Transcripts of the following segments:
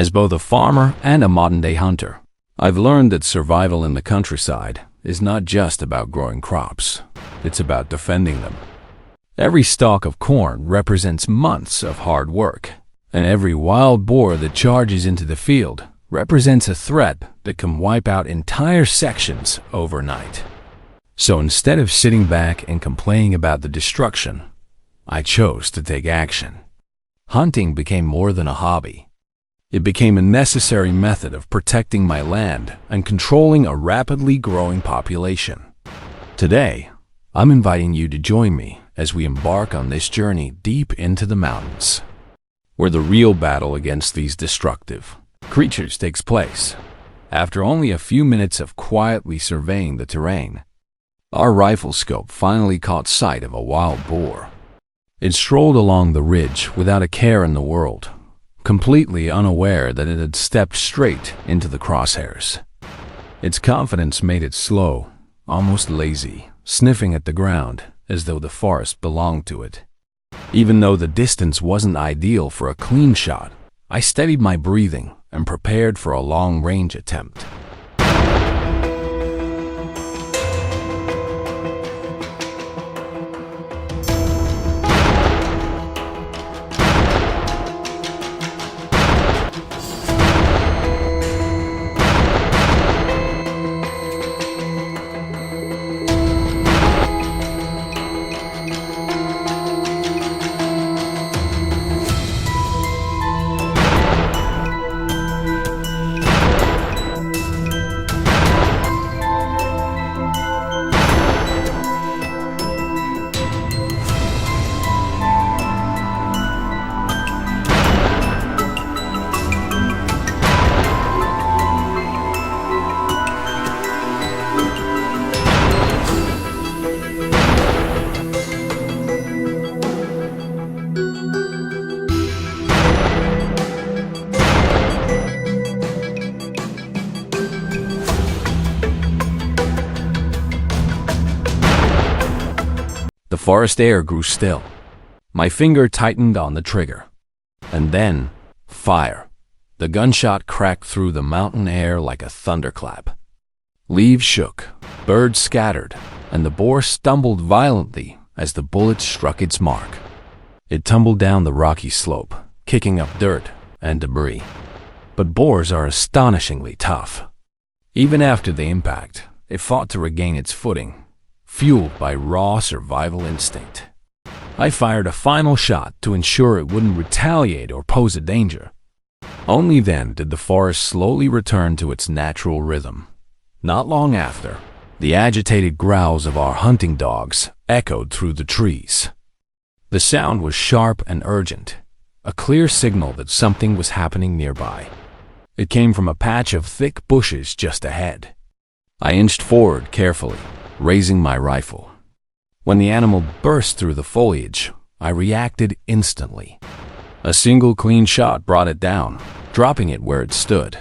As both a farmer and a modern-day hunter, I've learned that survival in the countryside is not just about growing crops. It's about defending them. Every stalk of corn represents months of hard work, and every wild boar that charges into the field represents a threat that can wipe out entire sections overnight. So instead of sitting back and complaining about the destruction, I chose to take action. Hunting became more than a hobby. It became a necessary method of protecting my land and controlling a rapidly growing population. Today, I'm inviting you to join me as we embark on this journey deep into the mountains, where the real battle against these destructive creatures takes place. After only a few minutes of quietly surveying the terrain, our rifle scope finally caught sight of a wild boar. It strolled along the ridge without a care in the world, completely unaware that it had stepped straight into the crosshairs. Its confidence made it slow, almost lazy, sniffing at the ground as though the forest belonged to it. Even though the distance wasn't ideal for a clean shot, I steadied my breathing and prepared for a long-range attempt. The forest air grew still. My finger tightened on the trigger. And then, fire. The gunshot cracked through the mountain air like a thunderclap. Leaves shook, birds scattered, and the boar stumbled violently as the bullet struck its mark. It tumbled down the rocky slope, kicking up dirt and debris. But boars are astonishingly tough. Even after the impact, it fought to regain its footing, fueled by raw survival instinct. I fired a final shot to ensure it wouldn't retaliate or pose a danger. Only then did the forest slowly return to its natural rhythm. Not long after, the agitated growls of our hunting dogs echoed through the trees. The sound was sharp and urgent, a clear signal that something was happening nearby. It came from a patch of thick bushes just ahead. I inched forward carefully, raising my rifle. When the animal burst through the foliage, I reacted instantly. A single clean shot brought it down, dropping it where it stood.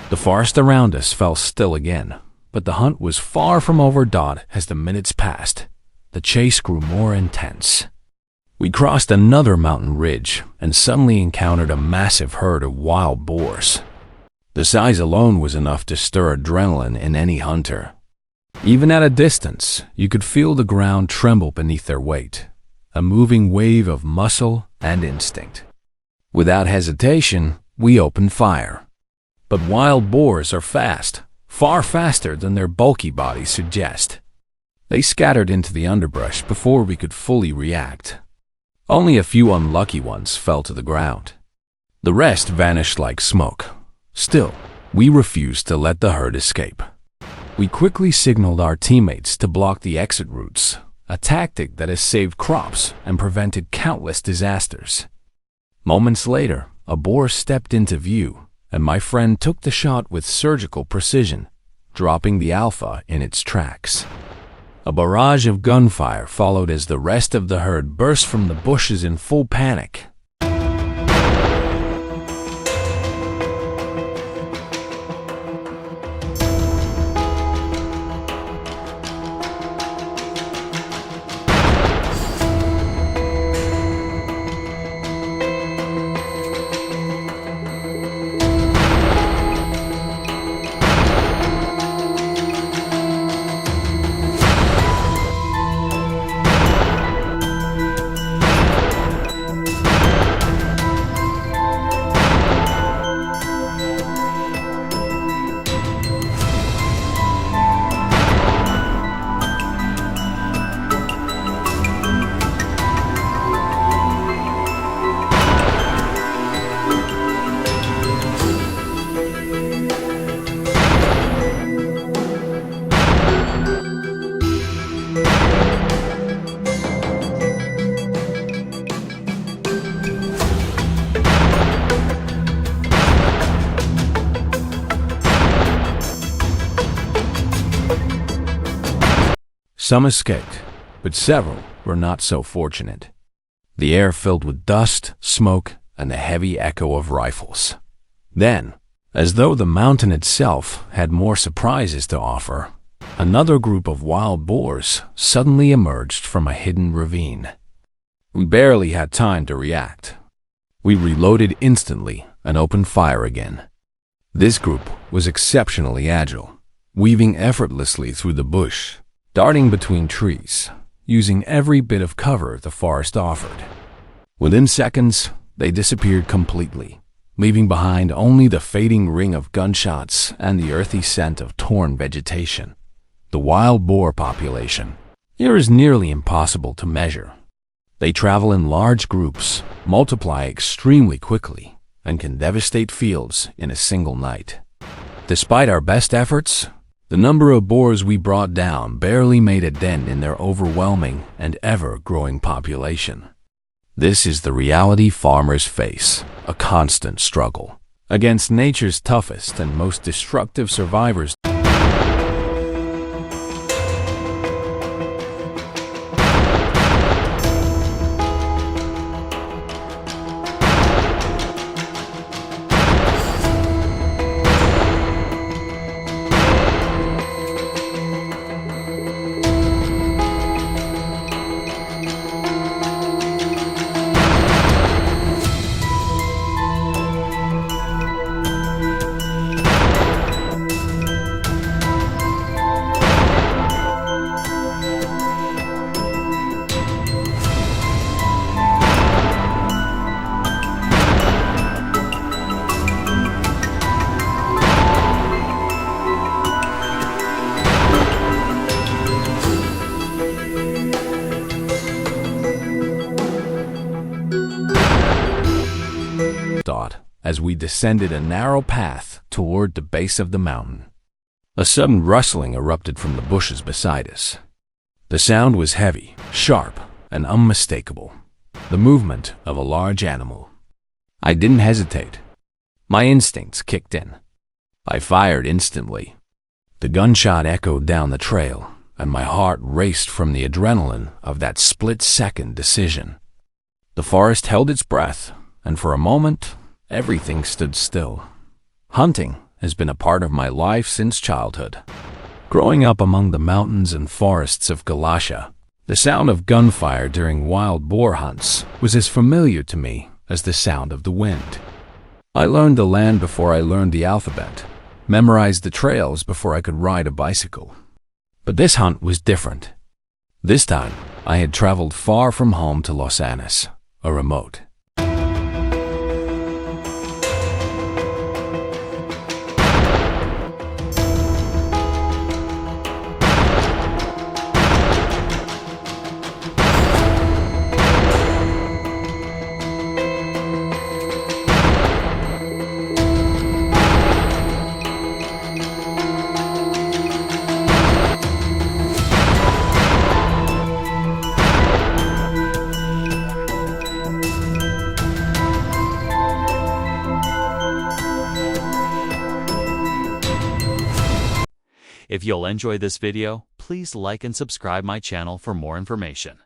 The forest around us fell still again, but the hunt was far from overdone as the minutes passed. The chase grew more intense. We crossed another mountain ridge and suddenly encountered a massive herd of wild boars. The size alone was enough to stir adrenaline in any hunter. Even at a distance, you could feel the ground tremble beneath their weight. a moving wave of muscle and instinct. Without hesitation, we opened fire. But wild boars are fast, far faster than their bulky bodies suggest. They scattered into the underbrush before we could fully react. Only a few unlucky ones fell to the ground. The rest vanished like smoke. Still, we refused to let the herd escape. We quickly signaled our teammates to block the exit routes, a tactic that has saved crops and prevented countless disasters. Moments later, a boar stepped into view, and my friend took the shot with surgical precision, dropping the alpha in its tracks. A barrage of gunfire followed as the rest of the herd burst from the bushes in full panic. Some escaped, but several were not so fortunate. The air filled with dust, smoke, and the heavy echo of rifles. Then, as though the mountain itself had more surprises to offer, another group of wild boars suddenly emerged from a hidden ravine. We barely had time to react. We reloaded instantly and opened fire again. This group was exceptionally agile, weaving effortlessly through the bush, darting between trees, using every bit of cover the forest offered. Within seconds, they disappeared completely, leaving behind only the fading ring of gunshots and the earthy scent of torn vegetation. The wild boar population here is nearly impossible to measure. They travel in large groups, multiply extremely quickly, and can devastate fields in a single night. Despite our best efforts, the number of boars we brought down barely made a dent in their overwhelming and ever-growing population. This is the reality farmers face, a constant struggle against nature's toughest and most destructive survivors. As we descended a narrow path toward the base of the mountain. A sudden rustling erupted from the bushes beside us. The sound was heavy, sharp, and unmistakable, the movement of a large animal. I didn't hesitate. My instincts kicked in. I fired instantly. The gunshot echoed down the trail, and my heart raced from the adrenaline of that split-second decision. The forest held its breath, and for a moment, everything stood still. Hunting has been a part of my life since childhood. Growing up among the mountains and forests of Galatia, the sound of gunfire during wild boar hunts was as familiar to me as the sound of the wind. I learned the land before I learned the alphabet, memorized the trails before I could ride a bicycle. But this hunt was different. This time, I had traveled far from home to Los Angeles, a remote. If you'll enjoy this video, please like and subscribe my channel for more information.